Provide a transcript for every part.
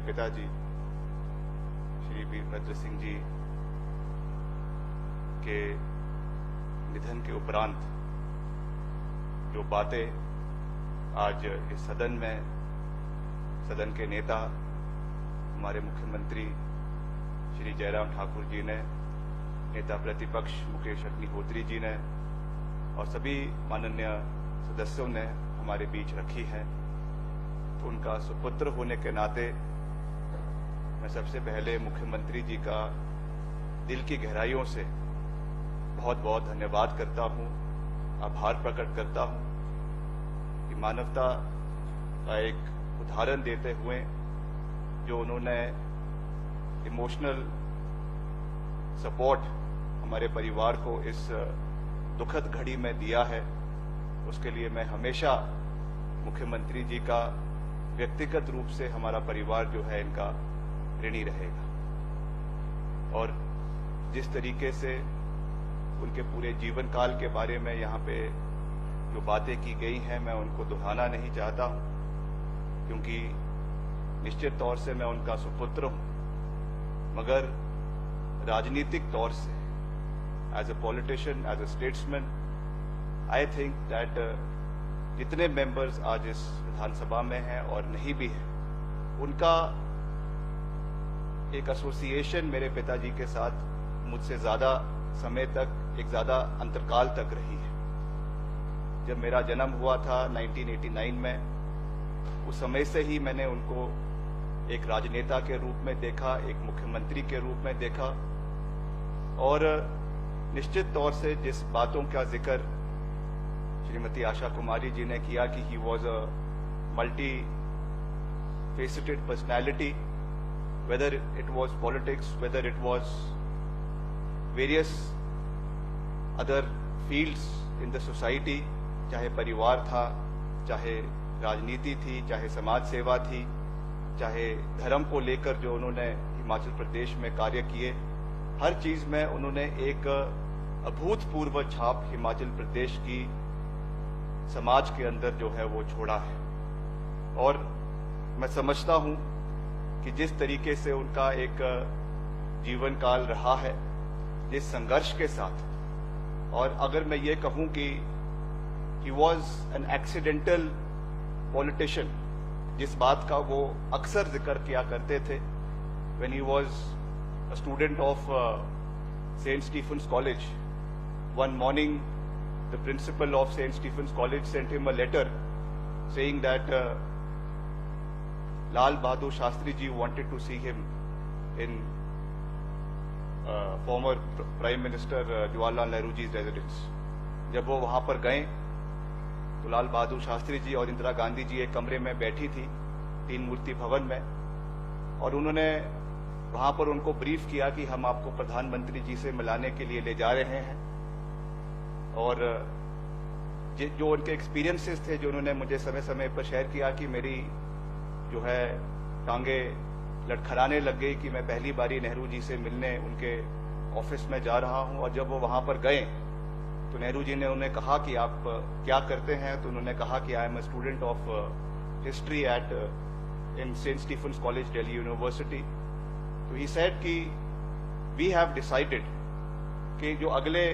पिताजी श्री वीरभद्र सिंह जी के निधन के उपरांत जो बातें आज इस सदन में सदन के नेता हमारे मुख्यमंत्री श्री जयराम ठाकुर जी ने, नेता प्रतिपक्ष मुकेश अग्निहोत्री जी ने और सभी माननीय सदस्यों ने हमारे बीच रखी है, तो उनका सुपुत्र होने के नाते मैं सबसे पहले मुख्यमंत्री जी का दिल की गहराइयों से बहुत बहुत धन्यवाद करता हूं, आभार प्रकट करता हूं कि मानवता का एक उदाहरण देते हुए जो उन्होंने इमोशनल सपोर्ट हमारे परिवार को इस दुखद घड़ी में दिया है, उसके लिए मैं हमेशा मुख्यमंत्री जी का व्यक्तिगत रूप से हमारा परिवार जो है इनका ऋणी रहेगा। और जिस तरीके से उनके पूरे जीवन काल के बारे में यहाँ पे जो बातें की गई हैं, मैं उनको दोहराना नहीं चाहता हूँ, क्योंकि निश्चित तौर से मैं उनका सुपुत्र हूँ, मगर राजनीतिक तौर से as a politician, as a statesman, I think that जितने मेंबर्स आज इस विधानसभा में हैं और नहीं भी हैं, उनका एक एसोसिएशन मेरे पिताजी के साथ मुझसे ज्यादा समय तक, एक ज्यादा अंतरकाल तक रही है। जब मेरा जन्म हुआ था 1989 में, उस समय से ही मैंने उनको एक राजनेता के रूप में देखा, एक मुख्यमंत्री के रूप में देखा, और निश्चित तौर से जिस बातों का जिक्र श्रीमती आशा कुमारी जी ने किया कि he was a multi faceted personality, whether it was politics, whether it was various other fields in the society, चाहे परिवार था, चाहे राजनीति थी, चाहे समाज सेवा थी, चाहे धर्म को लेकर जो उन्होंने हिमाचल प्रदेश में कार्य किए, हर चीज में उन्होंने एक अभूतपूर्व छाप हिमाचल प्रदेश की समाज के अंदर जो है वो छोड़ा है। और मैं समझता हूं कि जिस तरीके से उनका एक जीवन काल रहा है, जिस संघर्ष के साथ, और अगर मैं ये कहूं कि he was an accidental politician, जिस बात का वो अक्सर जिक्र किया करते थे, when he was a student of Saint Stephen's College, one morning the principal of St. Stephen's College sent him a letter saying that Lal Bahadur Shastri ji wanted to see him in former Prime Minister Jawaharlal Nehru ji's residence. जब वो वहां पर गए तो लाल बहादुर शास्त्री जी और इंदिरा गांधी जी एक कमरे में बैठी थी, तीन मूर्ति भवन में, और उन्होंने वहां पर उनको ब्रीफ किया कि हम आपको प्रधानमंत्री जी से मिलाने के लिए ले जा रहे हैं। और जो उनके एक्सपीरियंसेस थे, जो उन्होंने मुझे समय समय पर शेयर किया कि मेरी जो है टांगे लड़खड़ाने लग गई कि मैं पहली बारी नेहरू जी से मिलने उनके ऑफिस में जा रहा हूं। और जब वो वहां पर गए तो नेहरू जी ने उन्हें कहा कि आप क्या करते हैं, तो उन्होंने कहा कि I am a student of history at in Saint Stephen's College, Delhi University. तो ही सेड कि वी हैव डिसाइडेड कि जो अगले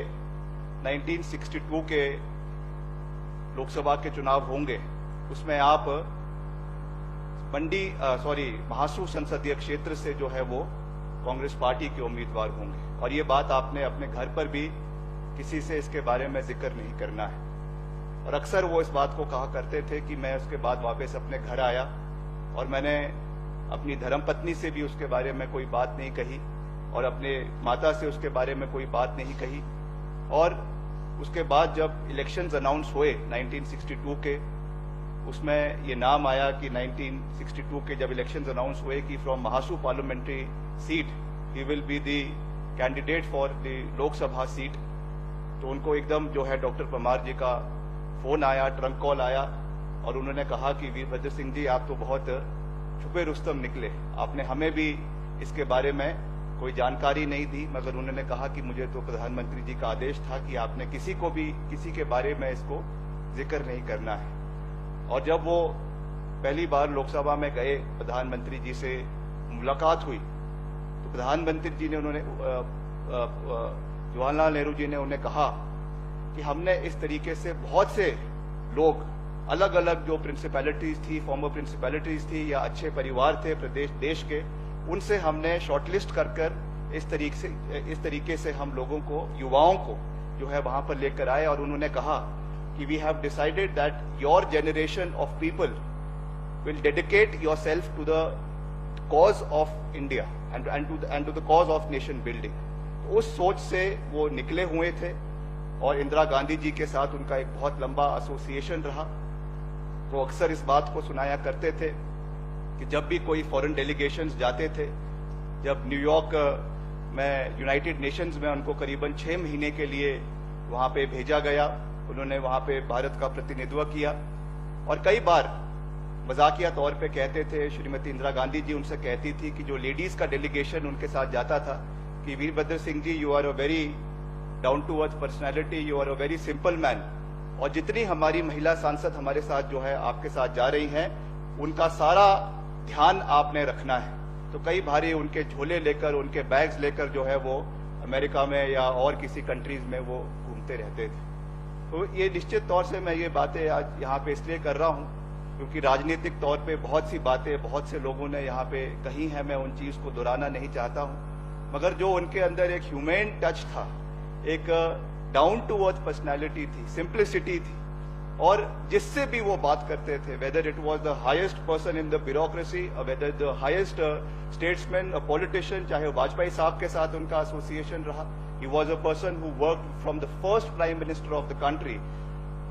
1962 के लोकसभा के चुनाव होंगे, उसमें आप महासू संसदीय क्षेत्र से जो है वो कांग्रेस पार्टी के उम्मीदवार होंगे। और ये बात आपने अपने घर पर भी किसी से इसके बारे में जिक्र नहीं करना है। और अक्सर वो इस बात को कहा करते थे कि मैं उसके बाद वापस अपने घर आया और मैंने अपनी धर्मपत्नी से भी उसके बारे में कोई बात नहीं कही, और अपने माता से उसके बारे में कोई बात नहीं कही। और उसके बाद जब इलेक्शंस अनाउंस हुए 1962 के, उसमें ये नाम आया कि 1962 के जब इलेक्शंस अनाउंस हुए कि from Mahasu parliamentary seat he will be the candidate for the Lok Sabha seat, तो उनको एकदम जो है डॉक्टर परमार जी का फोन आया, ट्रंक कॉल आया, और उन्होंने कहा कि वीरभद्र सिंह जी आप तो बहुत छुपे रुस्तम निकले, आपने हमें भी इसके बारे में कोई जानकारी नहीं दी, मगर उन्होंने कहा कि मुझे तो प्रधानमंत्री जी का आदेश था कि आपने किसी को भी किसी के बारे में इसको जिक्र नहीं करना है। और जब वो पहली बार लोकसभा में गए प्रधानमंत्री जी से मुलाकात हुई तो प्रधानमंत्री जी ने जवाहरलाल नेहरू जी ने उन्हें कहा कि हमने इस तरीके से बहुत से लोग अलग अलग जो प्रिंसिपैलिटीज थी, फॉर्मर प्रिंसिपैलिटीज थी या अच्छे परिवार थे प्रदेश देश के, उनसे हमने शॉर्टलिस्ट कर इस तरीके से हम लोगों को, युवाओं को जो है वहां पर लेकर आए और उन्होंने कहा कि we have decided that your generation of people will dedicate yourself to the cause of India and to the cause of nation building. तो उस सोच से वो निकले हुए थे और इंदिरा गांधी जी के साथ उनका एक बहुत लंबा एसोसिएशन रहा। वो अक्सर इस बात को सुनाया करते थे कि जब भी कोई फॉरेन डेलीगेशंस जाते थे, जब न्यूयॉर्क में यूनाइटेड नेशंस में उनको करीबन 6 महीने के लिए वहां पे भेजा गया, उन्होंने वहां पे भारत का प्रतिनिधित्व किया और कई बार मजाकिया तौर पे कहते थे, श्रीमती इंदिरा गांधी जी उनसे कहती थी कि जो लेडीज का डेलीगेशन उनके साथ जाता था कि Virbhadra Singh ji, you are a very down to earth personality, you are a very simple man, और जितनी हमारी महिला सांसद हमारे साथ जो है आपके साथ जा रही हैं उनका सारा ध्यान आपने रखना है। तो कई बारी उनके झोले लेकर, उनके बैग्स लेकर जो है वो अमेरिका में या और किसी कंट्रीज में वो घूमते रहते थे। तो ये निश्चित तौर से मैं ये बातें आज यहाँ पे इसलिए कर रहा हूँ क्योंकि राजनीतिक तौर पे बहुत सी बातें बहुत से लोगों ने यहाँ पे कही हैं, मैं उन चीज को दोहराना नहीं चाहता हूँ, मगर जो उनके अंदर एक ह्यूमन टच था, एक डाउन टू अर्थ पर्सनैलिटी थी, सिंप्लिसिटी थी, और जिससे भी वो बात करते थे, whether it was the highest person in the bureaucracy, whether the highest statesman, a politician, चाहे वाजपेयी साहब के साथ उनका एसोसिएशन रहा, he was a person who worked from the first prime minister of the country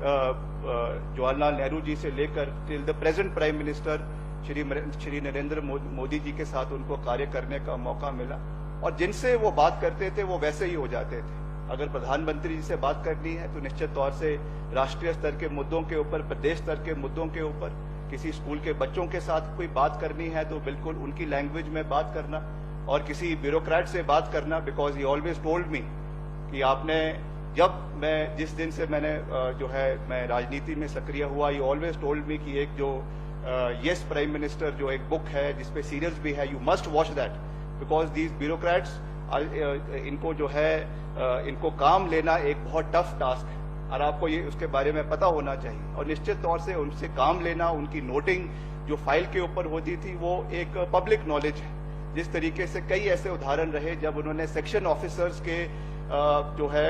Jawaharlal Nehru ji से लेकर till the present prime minister Shri Narendra Modi ji के साथ उनको कार्य करने का मौका मिला, और जिनसे वो बात करते थे वो वैसे ही हो जाते थे। अगर प्रधानमंत्री जी से बात करनी है तो निश्चित तौर से राष्ट्रीय स्तर के मुद्दों के ऊपर, प्रदेश स्तर के मुद्दों के ऊपर, किसी स्कूल के बच्चों के साथ कोई बात करनी है तो बिल्कुल उनकी लैंग्वेज में बात करना, और किसी ब्यूरोक्रेट से बात करना, because he always told me कि आपने, जब मैं जिस दिन से मैंने जो है मैं राजनीति में सक्रिय हुआ, ही ऑलवेज टोल्ड मी कि एक जो यस प्राइम मिनिस्टर जो एक बुक है जिसपे सीरियल्स भी है, you must watch that because these bureaucrats, इनको जो है इनको काम लेना एक बहुत टफ टास्क है और आपको ये उसके बारे में पता होना चाहिए। और निश्चित तौर से उनसे काम लेना, उनकी नोटिंग जो फाइल के ऊपर होती थी वो एक पब्लिक नॉलेज है। जिस तरीके से कई ऐसे उदाहरण रहे जब उन्होंने सेक्शन ऑफिसर्स के जो है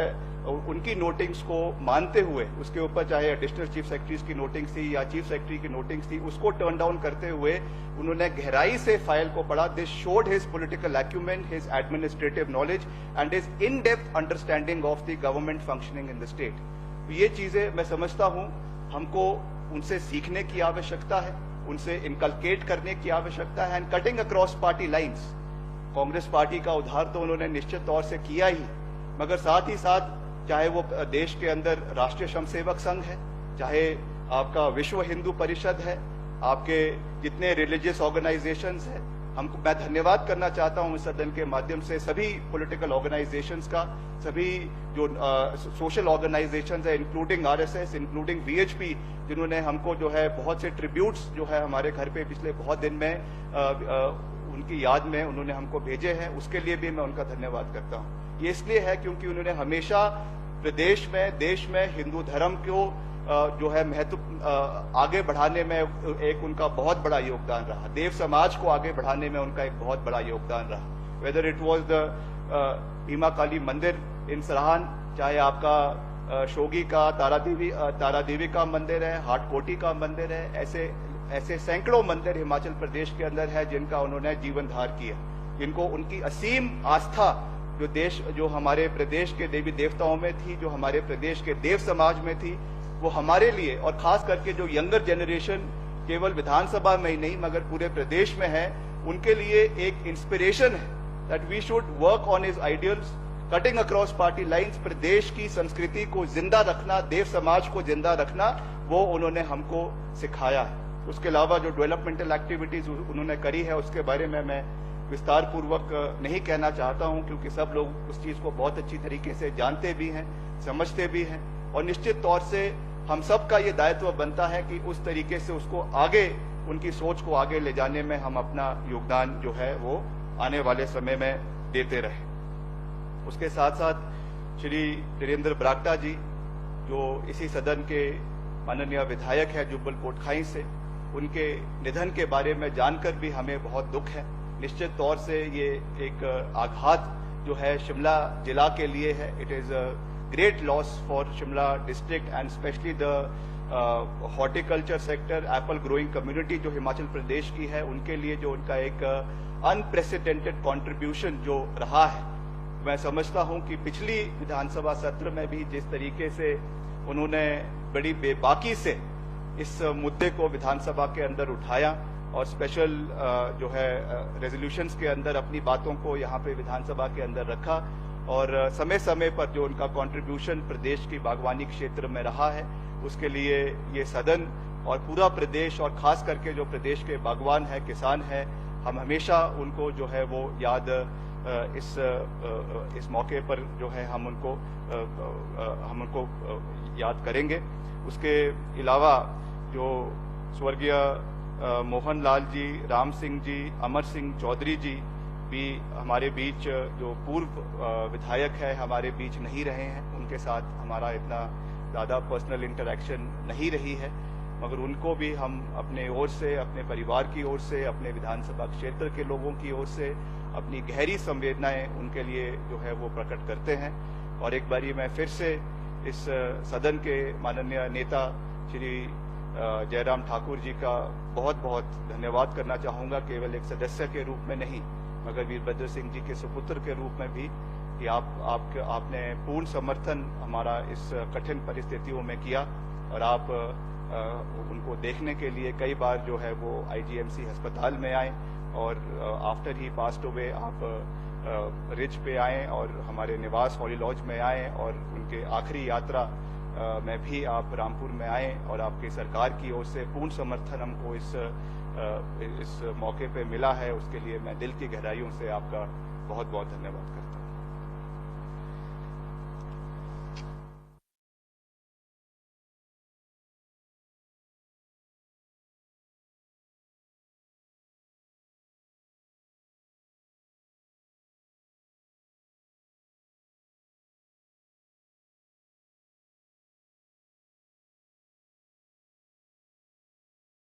उनकी नोटिंग्स को मानते हुए, उसके ऊपर चाहे एडिशनल चीफ सेक्रेटरीज की नोटिंग्स थी या चीफ सेक्रेटरी की नोटिंग्स थी, उसको टर्न डाउन करते हुए उन्होंने गहराई से फाइल को पढ़ा। This showed his political acumen, his administrative knowledge and his in depth understanding of the government functioning in the state. तो ये चीजें मैं समझता हूं हमको उनसे सीखने की आवश्यकता है, उनसे इनकलकेट करने की आवश्यकता है, and cutting across party lines. Congress party का उद्धार तो उन्होंने निश्चित तौर से किया ही, मगर साथ ही साथ चाहे वो देश के अंदर राष्ट्रीय स्वयंसेवक संघ है, चाहे आपका विश्व हिंदू परिषद है, आपके जितने रिलीजियस ऑर्गेनाइजेशंस हैं, हमको मैं धन्यवाद करना चाहता हूं इस सदन के माध्यम से सभी पॉलिटिकल ऑर्गेनाइजेशंस का, सभी जो सोशल ऑर्गेनाइजेशंस है, इंक्लूडिंग आरएसएस, इंक्लूडिंग वीएचपी, जिन्होंने हमको जो है बहुत से ट्रिब्यूट्स जो है हमारे घर पे पिछले बहुत दिन में उनकी याद में उन्होंने हमको भेजे हैं, उसके लिए भी मैं उनका धन्यवाद करता हूं। ये इसलिए है क्योंकि उन्होंने हमेशा प्रदेश में, देश में हिंदू धर्म को जो है महत्व आगे बढ़ाने में एक उनका बहुत बड़ा योगदान रहा, देव समाज को आगे बढ़ाने में उनका एक बहुत बड़ा योगदान रहा। Whether it was the Bhima Kali Mandir in Sarahan, चाहे आपका शोगी का तारा देवी का मंदिर है, हाटकोटी का मंदिर है, ऐसे सैकड़ों मंदिर हिमाचल प्रदेश के अंदर है जिनका उन्होंने जीवन धार किया, जिनको उनकी असीम आस्था जो हमारे प्रदेश के देवी देवताओं में थी, जो हमारे प्रदेश के देव समाज में थी, वो हमारे लिए और खास करके जो यंगर जनरेशन केवल विधानसभा में ही नहीं मगर पूरे प्रदेश में है, उनके लिए एक इंस्पिरेशन है that we should work on his ideals, cutting across party lines. प्रदेश की संस्कृति को जिंदा रखना, देव समाज को जिंदा रखना, वो उन्होंने हमको सिखाया है। उसके अलावा जो डेवलपमेंटल एक्टिविटीज उन्होंने करी है उसके बारे में मैं विस्तार पूर्वक नहीं कहना चाहता हूं, क्योंकि सब लोग उस चीज को बहुत अच्छी तरीके से जानते भी हैं, समझते भी हैं, और निश्चित तौर से हम सब का ये दायित्व बनता है कि उस तरीके से उसको आगे उनकी सोच को आगे ले जाने में हम अपना योगदान जो है वो आने वाले समय में देते रहे। उसके साथ साथ श्री वीरेंद्र बरागटा जी, जो इसी सदन के माननीय विधायक है जुब्बल कोटखाई से, उनके निधन के बारे में जानकर भी हमें बहुत दुख है। निश्चित तौर से ये एक आघात जो है शिमला जिला के लिए है। It is a great loss for Shimla district and specially the horticulture sector, Apple growing community जो हिमाचल प्रदेश की है, उनके लिए जो उनका एक अनप्रेसिडेंटेड कंट्रीब्यूशन जो रहा है। मैं समझता हूं कि पिछली विधानसभा सत्र में भी जिस तरीके से उन्होंने बड़ी बेबाकी से इस मुद्दे को विधानसभा के अंदर उठाया और स्पेशल जो है रेजोल्यूशंस के अंदर अपनी बातों को यहाँ पे विधानसभा के अंदर रखा, और समय समय पर जो उनका कंट्रीब्यूशन प्रदेश की बागवानी क्षेत्र में रहा है, उसके लिए ये सदन और पूरा प्रदेश और खास करके जो प्रदेश के बागवान है, किसान है, हम हमेशा उनको जो है वो याद इस मौके पर जो है हम उनको याद करेंगे। उसके अलावा जो स्वर्गीय मोहन लाल जी, राम सिंह जी, अमर सिंह चौधरी जी भी हमारे बीच जो पूर्व विधायक है हमारे बीच नहीं रहे हैं, उनके साथ हमारा इतना ज़्यादा पर्सनल इंटरेक्शन नहीं रही है, मगर उनको भी हम अपने ओर से, अपने परिवार की ओर से, अपने विधानसभा क्षेत्र के लोगों की ओर से अपनी गहरी संवेदनाएं उनके लिए जो है वो प्रकट करते हैं। और एक बारी मैं फिर से इस सदन के माननीय नेता श्री जयराम ठाकुर जी का बहुत बहुत धन्यवाद करना चाहूँगा, केवल एक सदस्य के रूप में नहीं मगर वीरभद्र सिंह जी के सुपुत्र के रूप में भी, कि आपने पूर्ण समर्थन हमारा इस कठिन परिस्थितियों में किया, और आप उनको देखने के लिए कई बार जो है वो आईजीएमसी अस्पताल में आए, और आफ्टर ही पास्ड अवे आप रिज पे आए और हमारे निवास हॉली लॉज में आए, और उनके आखिरी यात्रा में भी आप रामपुर में आए, और आपकी सरकार की ओर से पूर्ण समर्थन हमको इस मौके पे मिला है। उसके लिए मैं दिल की गहराइयों से आपका बहुत बहुत धन्यवाद करता हूँ।